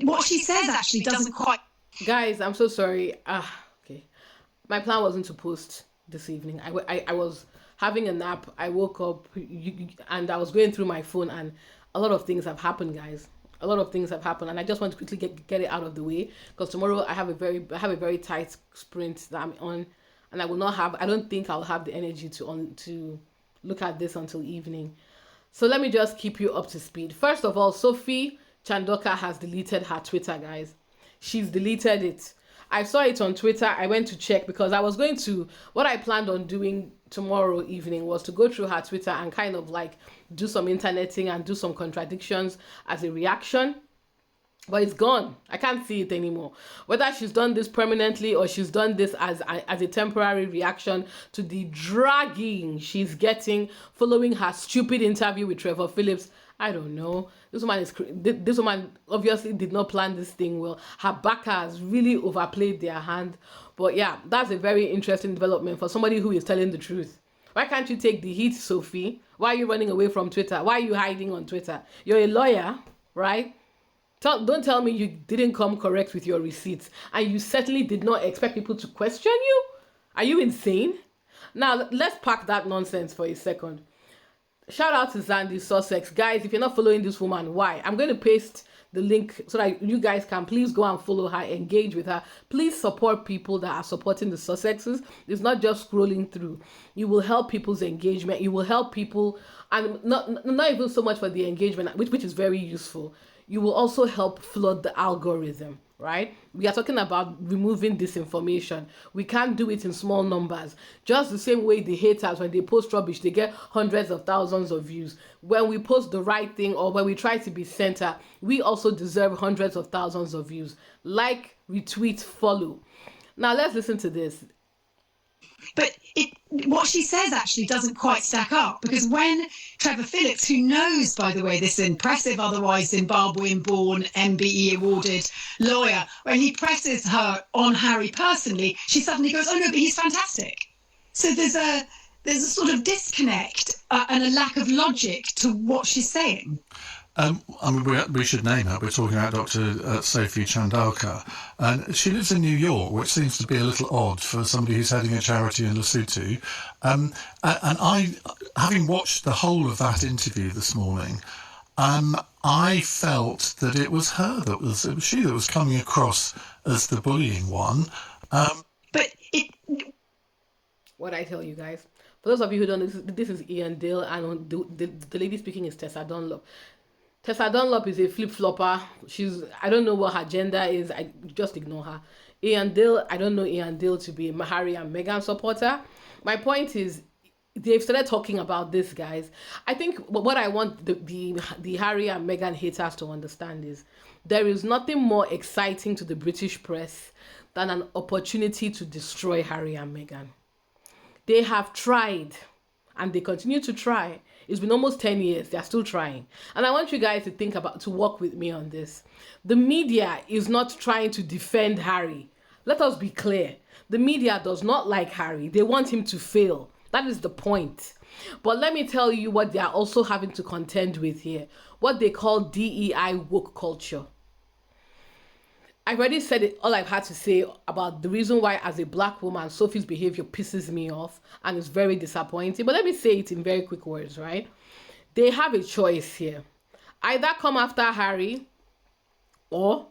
what she says actually doesn't quite. Guys, I'm so sorry. Okay. My plan wasn't to post this evening. I was having a nap. I woke up and I was going through my phone, and a lot of things have happened, guys. A lot of things have happened, and I just want to quickly get it out of the way because tomorrow I have a very tight sprint that I'm on, and I don't think I'll have the energy to look at this until evening. So let me just keep you up to speed. First of all, Sophie Chandauka has deleted her Twitter, guys. She's deleted it. I saw it on Twitter. I went to check because what I planned on doing tomorrow evening was to go through her Twitter and kind of like do some interneting and do some contradictions as a reaction. But it's gone. I can't see it anymore. Whether she's done this permanently or she's done this as a temporary reaction to the dragging she's getting following her stupid interview with Trevor Phillips, I don't know. This woman obviously did not plan this thing well. Her backers really overplayed their hand. But yeah, that's a very interesting development for somebody who is telling the truth. Why can't you take the heat, Sophie? Why are you running away from Twitter? Why are you hiding on Twitter? You're a lawyer, right? Don't tell me you didn't come correct with your receipts, and you certainly did not expect people to question you. Are you insane? Now, let's park that nonsense for a second. Shout out to Zandi Sussex. Guys, if you're not following this woman, why? I'm going to paste the link so that you guys can please go and follow her, engage with her. Please support people that are supporting the Sussexes. It's not just scrolling through. You will help people's engagement. You will help people, and not even so much for the engagement, which is very useful. You will also help flood the algorithm, right? We are talking about removing disinformation. We can't do it in small numbers. Just the same way the haters, when they post rubbish, they get hundreds of thousands of views. When we post the right thing or when we try to be center, we also deserve hundreds of thousands of views. Like, retweet, follow. Now let's listen to this. But what she says actually doesn't quite stack up, because when Trevor Phillips, who knows, by the way, this impressive, otherwise Zimbabwean-born, MBE awarded lawyer, when he presses her on Harry personally, she suddenly goes, "Oh no, but he's fantastic." So there's a sort of disconnect and a lack of logic to what she's saying. I mean, we should name her. We're talking about Dr. Sophie Chandauka. And she lives in New York, which seems to be a little odd for somebody who's heading a charity in Lesotho. And I, having watched the whole of that interview this morning, I felt that it was she that was coming across as the bullying one. What I tell you guys, for those of you who don't know, this is Ian Dale, and the lady speaking is Tessa Dunlop. Tessa Dunlop is a flip-flopper. I don't know what her gender is. I just ignore her. Ian Dale, I don't know Ian Dale to be a Harry and Meghan supporter. My point is, they've started talking about this, guys. I think what I want the Harry and Meghan haters to understand is there is nothing more exciting to the British press than an opportunity to destroy Harry and Meghan. They have tried, and they continue to try. It's been almost 10 years. They're still trying. And I want you guys to work with me on this. The media is not trying to defend Harry. Let us be clear. The media does not like Harry. They want him to fail. That is the point. But let me tell you what they are also having to contend with here. What they call DEI woke culture. I've already said it, all I've had to say about the reason why, as a black woman, Sophie's behavior pisses me off and is very disappointing. But let me say it in very quick words, right? They have a choice here. Either come after Harry or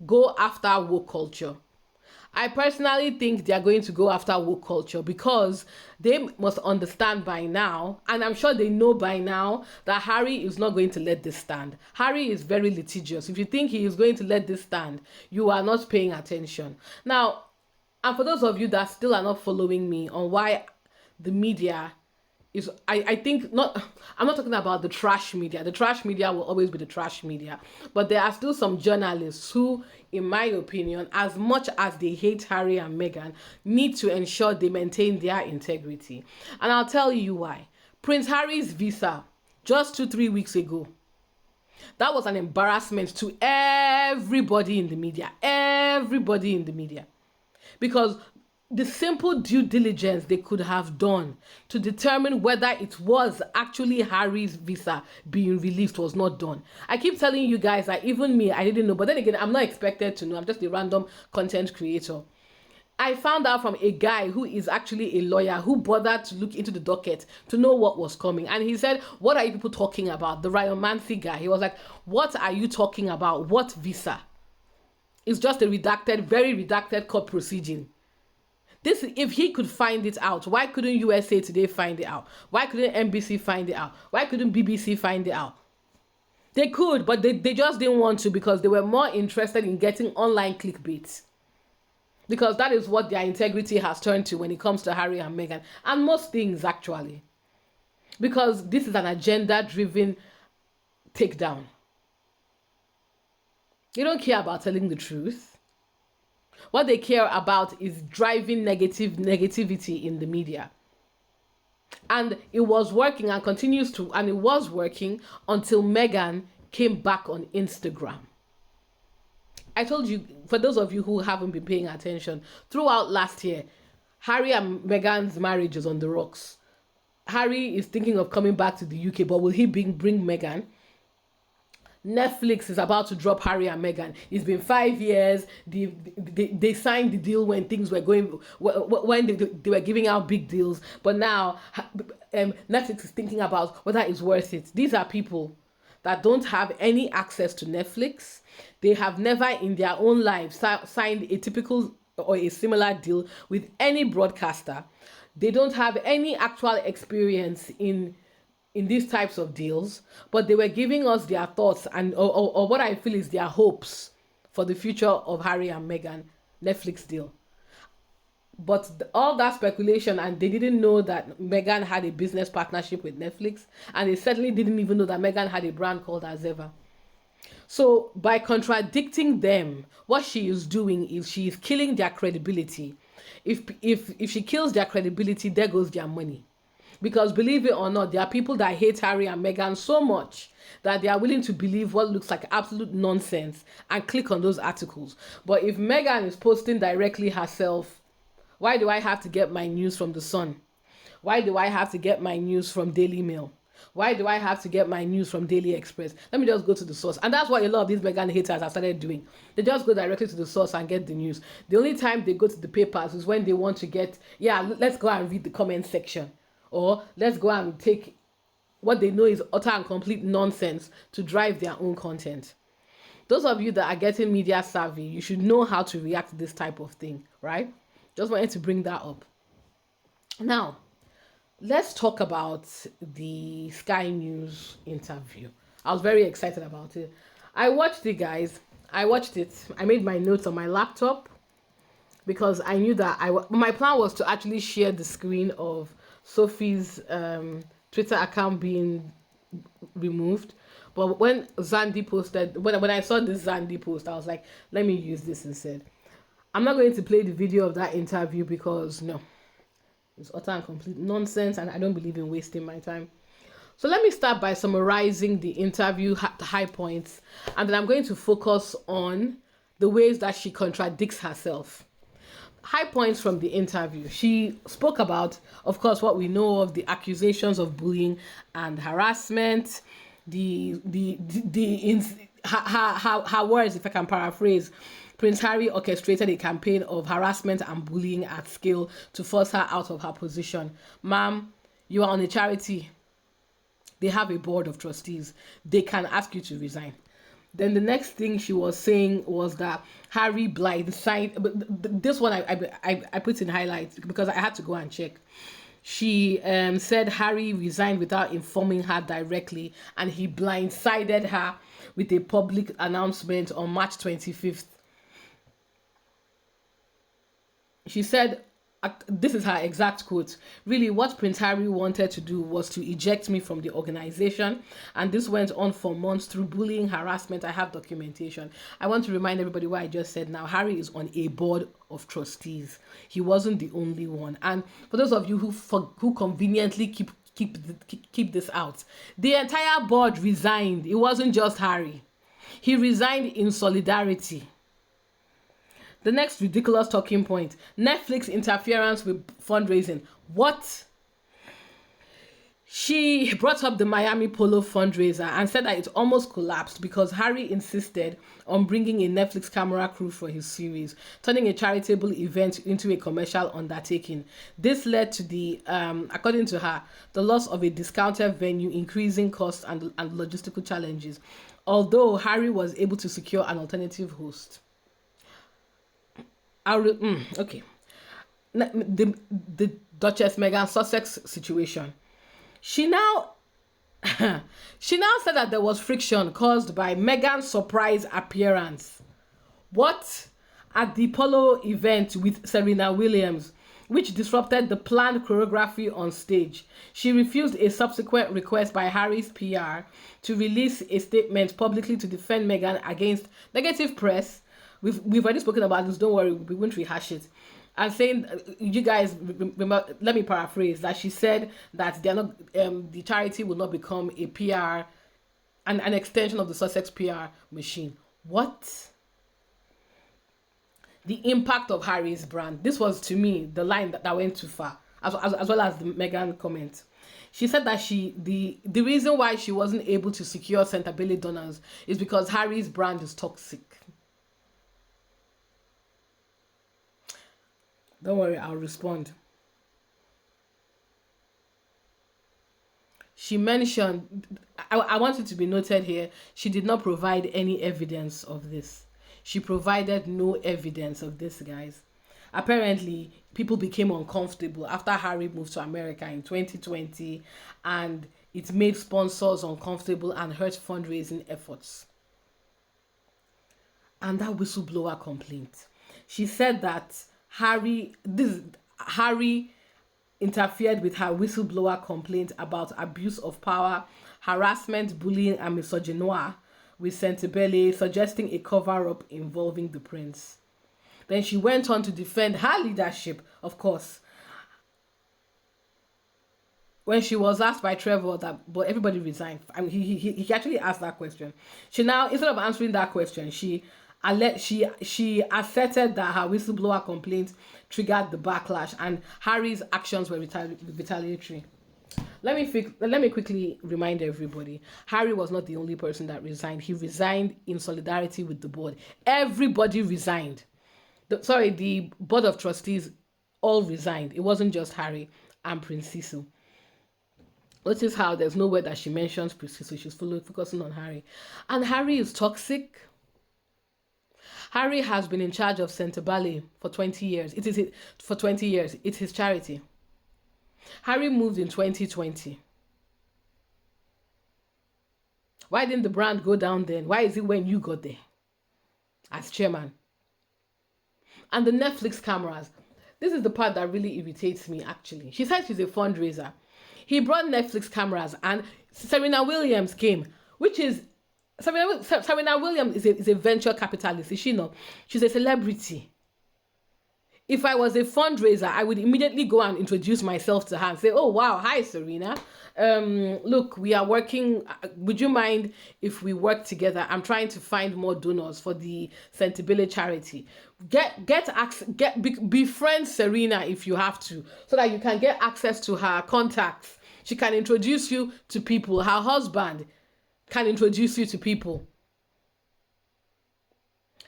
go after woke culture. I personally think they are going to go after woke culture because they must understand by now, and I'm sure they know by now, that Harry is not going to let this stand. Harry is very litigious. If you think he is going to let this stand, you are not paying attention. Now, and for those of you that still are not following me on why the media is, I think not, I'm not talking about the trash media. The trash media will always be the trash media. But there are still some journalists who, in my opinion, as much as they hate Harry and Meghan, need to ensure they maintain their integrity. And I'll tell you why. Prince Harry's visa, just 2-3 weeks ago, that was an embarrassment to everybody in the media. Everybody in the media. Because the simple due diligence they could have done to determine whether it was actually Harry's visa being released was not done. I keep telling you guys that even me, I didn't know. But then again, I'm not expected to know. I'm just a random content creator. I found out from a guy who is actually a lawyer who bothered to look into the docket to know what was coming. And he said, what are you people talking about? The Ryomancy guy. He was like, what are you talking about? What visa? It's just a redacted, very redacted court proceeding. This, if he could find it out, why couldn't USA Today find it out? Why couldn't NBC find it out? Why couldn't BBC find it out? They could, but they just didn't want to because they were more interested in getting online clickbait. Because that is what their integrity has turned to when it comes to Harry and Meghan. And most things, actually. Because this is an agenda-driven takedown. They don't care about telling the truth. What they care about is driving negativity in the media. And it was working and continues to, and it was working until Meghan came back on Instagram. I told you, for those of you who haven't been paying attention, throughout last year, Harry and Meghan's marriage is on the rocks. Harry is thinking of coming back to the UK, but will he bring Meghan? Netflix is about to drop Harry and Meghan. It's been 5 years. They signed the deal when things were going, when they were giving out big deals. But now Netflix is thinking about whether it's worth it. These are people that don't have any access to Netflix. They have never in their own lives signed a typical or a similar deal with any broadcaster. They don't have any actual experience in these types of deals, but they were giving us their thoughts and or what I feel is their hopes for the future of Harry and Meghan Netflix deal. But all that speculation, and they didn't know that Meghan had a business partnership with Netflix, and they certainly didn't even know that Meghan had a brand called As Ever. So by contradicting them, what she is doing is she is killing their credibility. If she kills their credibility, there goes their money. Because believe it or not, there are people that hate Harry and Meghan so much that they are willing to believe what looks like absolute nonsense and click on those articles. But if Meghan is posting directly herself, why do I have to get my news from The Sun? Why do I have to get my news from Daily Mail? Why do I have to get my news from Daily Express? Let me just go to the source. And that's what a lot of these Meghan haters have started doing. They just go directly to the source and get the news. The only time they go to the papers is when they want to get, let's go and read the comment section. Or let's go and take what they know is utter and complete nonsense to drive their own content. Those of you that are getting media savvy, you should know how to react to this type of thing, right? Just wanted to bring that up. Now, let's talk about the Sky News interview. I was very excited about it. I watched it, guys. I made my notes on my laptop because I knew that my plan was to actually share the screen of Sophie's Twitter account being removed. But when Zandi posted, when I saw this Zandi post, I was like, let me use this instead. I'm not going to play the video of that interview because, no, it's utter and complete nonsense and I don't believe in wasting my time. So let me start by summarizing the interview, the high points, and then I'm going to focus on the ways that she contradicts herself. High points from the interview. She spoke about, of course, what we know of the accusations of bullying and harassment, her words, if I can paraphrase. Prince Harry orchestrated a campaign of harassment and bullying at scale to force her out of her position. Ma'am, you are on a charity. They have a board of trustees. They can ask you to resign. Then the next thing she was saying was that Harry blindsided. But this one I put in highlights because I had to go and check. She said Harry resigned without informing her directly, and he blindsided her with a public announcement on March 25th. She said, this is her exact quote, really what Prince Harry wanted to do was to eject me from the organization, and this went on for months through bullying, harassment. I have documentation. I want to remind everybody what I just said now. Harry is on a board of trustees. He wasn't the only one. And for those of you who conveniently keep this out, the entire board resigned. It wasn't just Harry. He resigned in solidarity. The next ridiculous talking point: Netflix interference with fundraising. What? She brought up the Miami Polo fundraiser and said that it almost collapsed because Harry insisted on bringing a Netflix camera crew for his series, turning a charitable event into a commercial undertaking. This led to the, according to her, the loss of a discounted venue, increasing costs and logistical challenges, although Harry was able to secure an alternative host. Okay. The Duchess Meghan Sussex situation. She now said that there was friction caused by Meghan's surprise appearance. What? At the polo event with Serena Williams, which disrupted the planned choreography on stage. She refused a subsequent request by Harry's PR to release a statement publicly to defend Meghan against negative press. We've already spoken about this, don't worry, we won't rehash it. And saying, you guys remember, let me paraphrase, that she said that they're not, the charity will not become a PR, an extension of the Sussex PR machine. What? The impact of Harry's brand. This was, to me, the line that went too far, as well as the Meghan comment. She said that the reason why she wasn't able to secure Centerbilly donors is because Harry's brand is toxic. Don't worry, I'll respond. She mentioned, I want it to be noted here, she did not provide any evidence of this. She provided no evidence of this, guys. Apparently, people became uncomfortable after Harry moved to America in 2020, and it made sponsors uncomfortable and hurt fundraising efforts. And that whistleblower complaint. She said that Harry interfered with her whistleblower complaint about abuse of power, harassment, bullying, and misogynoir with Centerbilly, suggesting a cover-up involving the prince. Then she went on to defend her leadership, of course. When she was asked by Trevor but everybody resigned. I mean, he actually asked that question. She now, instead of answering that question, she asserted that her whistleblower complaint triggered the backlash and Harry's actions were retaliatory. Let me quickly remind everybody, Harry was not the only person that resigned. He resigned in solidarity with the board. Everybody resigned. The board of trustees all resigned. It wasn't just Harry and Prince Cecil. Notice how there's nowhere that she mentions Prince Cecil. She's focusing on Harry. And Harry is toxic. Harry has been in charge of Centerbilly for 20 years. For 20 years. It's his charity. Harry moved in 2020. Why didn't the brand go down then? Why is it when you got there as chairman? And the Netflix cameras. This is the part that really irritates me, actually. She said she's a fundraiser. He brought Netflix cameras and Serena Williams came, which is... Serena Williams is a venture capitalist, is she not? She's a celebrity. If I was a fundraiser, I would immediately go and introduce myself to her and say, oh, wow, hi, Serena. Look, we are working. Would you mind if we work together? I'm trying to find more donors for the Centerbilly charity. Befriend Serena if you have to, so that you can get access to her contacts. She can introduce you to people. Her husband can introduce you to people.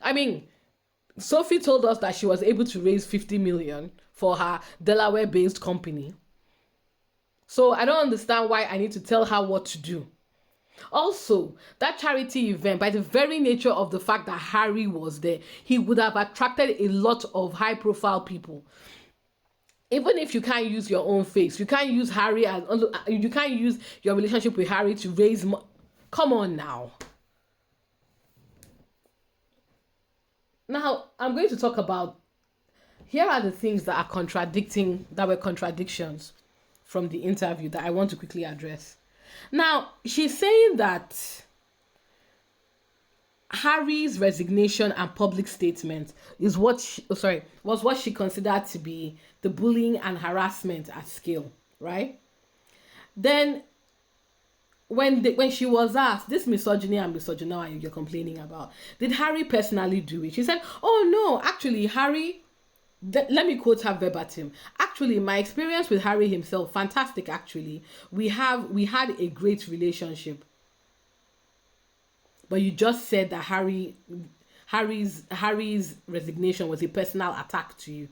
I mean, Sophie told us that she was able to raise 50 million for her Delaware-based company. So I don't understand why I need to tell her what to do. Also, that charity event, by the very nature of the fact that Harry was there, he would have attracted a lot of high-profile people. Even if you can't use your own face, you can't use you can't use your relationship with Harry to raise money. Come on now. Now, I'm going to talk about, here are the things that were contradictions from the interview that I want to quickly address. Now, she's saying that Harry's resignation and public statement was what she considered to be the bullying and harassment at scale, right? Then, when she was asked this misogyny and misogynoir you're complaining about, did Harry personally do it? She said, "Oh no, actually, Harry." Let me quote her verbatim. "Actually, my experience with Harry himself, fantastic. Actually, we had a great relationship." But you just said that Harry's resignation was a personal attack to you.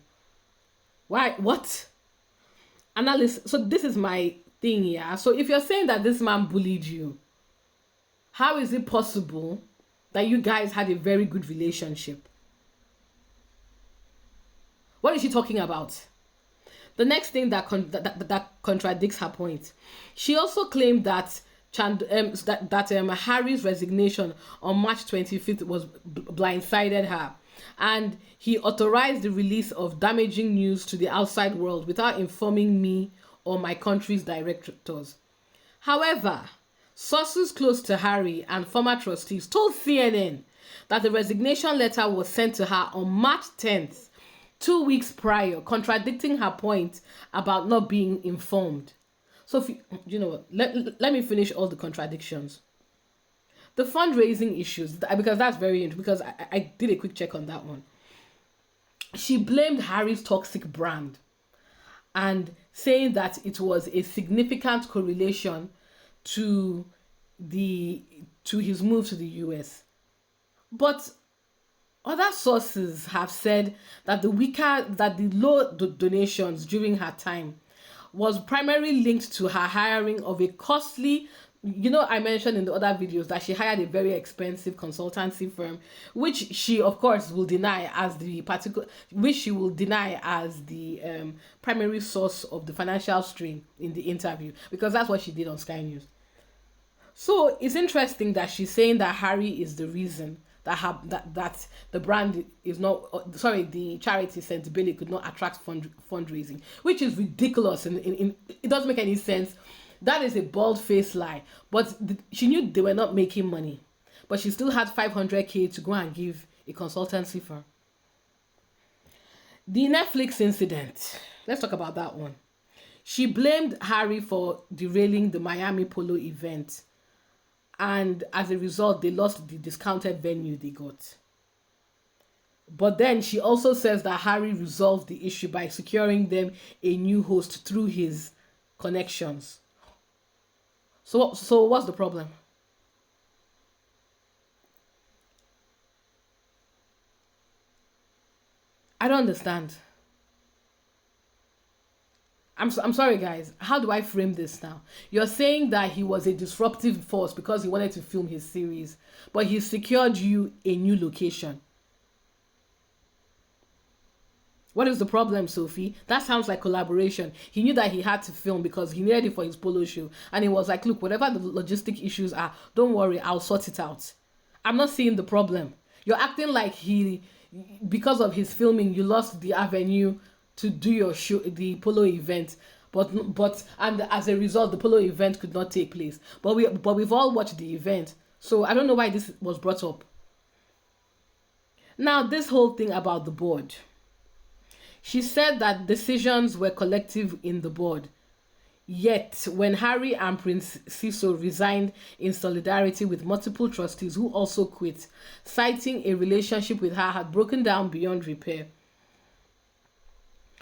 Why? What? Analyst. So this is my thing here. So if you're saying that this man bullied you, how is it possible that you guys had a very good relationship? What is she talking about? The next thing that contradicts her point, she also claimed that Harry's resignation on March 25th was blindsided her, and he authorized the release of damaging news to the outside world without informing me or my country's directors. However, sources close to Harry and former trustees told CNN that the resignation letter was sent to her on March 10th, 2 weeks prior, contradicting her point about not being informed. So, you know what? Let me finish all the contradictions. The fundraising issues, because that's very interesting, because I did a quick check on that one. She blamed Harry's toxic brand and saying that it was a significant correlation to his move to the US. But other sources have said that the low donations during her time was primarily linked to her hiring of a costly, I mentioned in the other videos that she hired a very expensive consultancy firm, which she of course will deny as the primary source of the financial strain in the interview, because that's what she did on Sky News. So it's interesting that she's saying that Harry is the reason that the brand is not, the charity Sensibility could not attract fundraising, which is ridiculous, and it doesn't make any sense. That is a bald-faced lie. But she knew they were not making money, but she still had 500K to go and give a consultancy firm. The Netflix incident, let's talk about that one. She blamed Harry for derailing the Miami Polo event, and as a result, they lost the discounted venue they got. But then she also says that Harry resolved the issue by securing them a new host through his connections. So what's the problem? I don't understand. I'm sorry, guys. How do I frame this now? You're saying that he was a disruptive force because he wanted to film his series, but he secured you a new location. What is the problem, Sophie? That sounds like collaboration. He knew that he had to film because he needed it for his polo show. And he was like, look, whatever the logistic issues are, don't worry, I'll sort it out. I'm not seeing the problem. You're acting like because of his filming, you lost the avenue to do your show, the polo event. And as a result, the polo event could not take place. But we've all watched the event. So I don't know why this was brought up. Now, this whole thing about the board. She said that decisions were collective in the board. Yet, when Harry and Prince Siso resigned in solidarity with multiple trustees who also quit, citing a relationship with her had broken down beyond repair.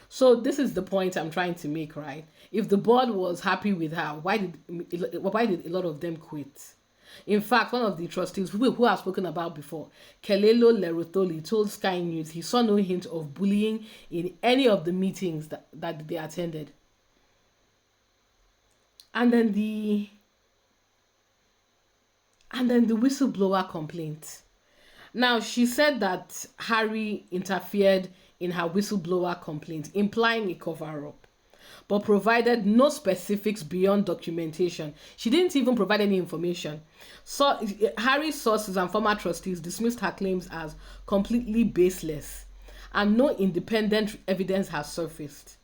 So this is the point I'm trying to make, right? If the board was happy with her, why did a lot of them quit? In fact, one of the trustees who I've spoken about before, Kelelo Lerotoli, told Sky News he saw no hint of bullying in any of the meetings that they attended. And then the whistleblower complaint. Now, she said that Harry interfered in her whistleblower complaint, implying a cover-up, but provided no specifics beyond documentation. She didn't even provide any information. So Harry's sources and former trustees dismissed her claims as completely baseless, and no independent evidence has surfaced.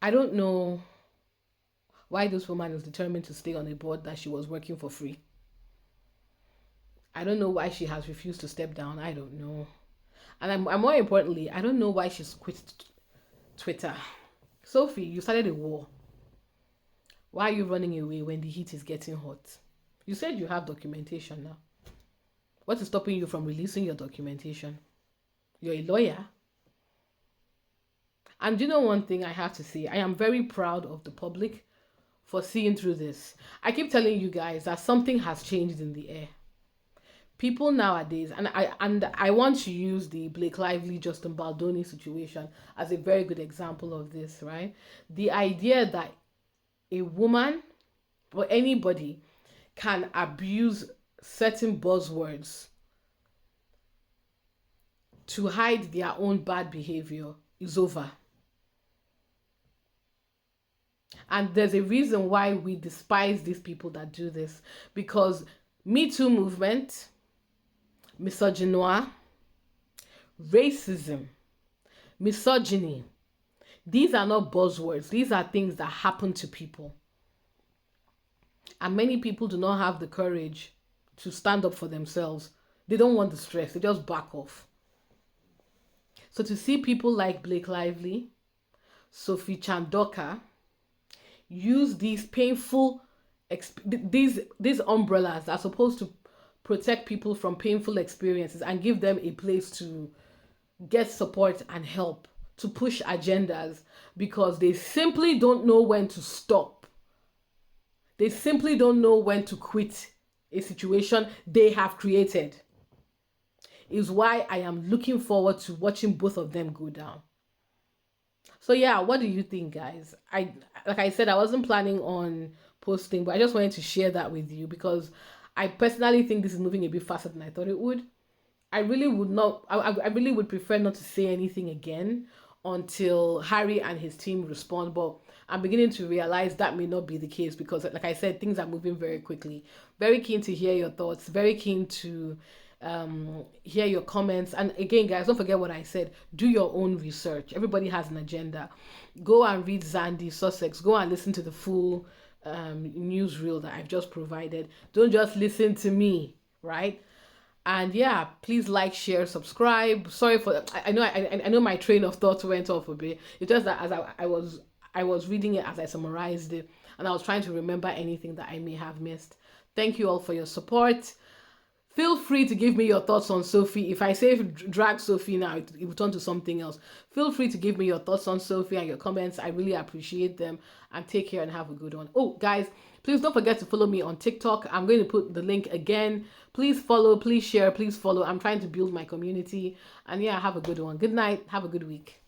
I don't know why this woman is determined to stay on a board that she was working for free. I don't know why she has refused to step down. I don't know. And I'm more importantly, I don't know why she's quit Twitter. Sophie, you started a war. Why are you running away when the heat is getting hot? You said you have documentation now. What is stopping you from releasing your documentation? You're a lawyer. And you know one thing I have to say? I am very proud of the public for seeing through this. I keep telling you guys that something has changed in the air. People nowadays, and I want to use the Blake Lively, Justin Baldoni situation as a very good example of this, right? The idea that a woman or anybody can abuse certain buzzwords to hide their own bad behavior is over. And there's a reason why we despise these people that do this, because Me Too movement, misogynoir, racism, misogyny, these are not buzzwords. These are things that happen to people. And many people do not have the courage to stand up for themselves. They don't want the stress. They just back off. So to see people like Blake Lively, Sophie Chandauka, use these painful, these umbrellas that are supposed to protect people from painful experiences and give them a place to get support and help, to push agendas, because they simply don't know when to stop. They simply don't know when to quit a situation they have created. Is why I am looking forward to watching both of them go down. So yeah, what do you think, guys? Like I said, I wasn't planning on posting, but I just wanted to share that with you because I personally think this is moving a bit faster than I thought it would. I really would prefer not to say anything again until Harry and his team respond, but I'm beginning to realize that may not be the case because, like I said, things are moving very quickly. Very keen to hear your thoughts, very keen to hear your comments. And again, guys, don't forget what I said. Do your own research. Everybody has an agenda. Go and read Zandi Sussex. Go and listen to the full newsreel that I've just provided. Don't just listen to me, right? And yeah, please like, share, subscribe. Sorry for that. I know my train of thought went off a bit. It's just that as I was reading it as I summarized it, and I was trying to remember anything that I may have missed. Thank you all for your support. Feel free to give me your thoughts on Sophie. If I say drag Sophie now, it will turn to something else. Feel free to give me your thoughts on Sophie and your comments. I really appreciate them. And take care and have a good one. Oh, guys, please don't forget to follow me on TikTok. I'm going to put the link again. Please follow, please share, please follow. I'm trying to build my community. And yeah, have a good one. Good night. Have a good week.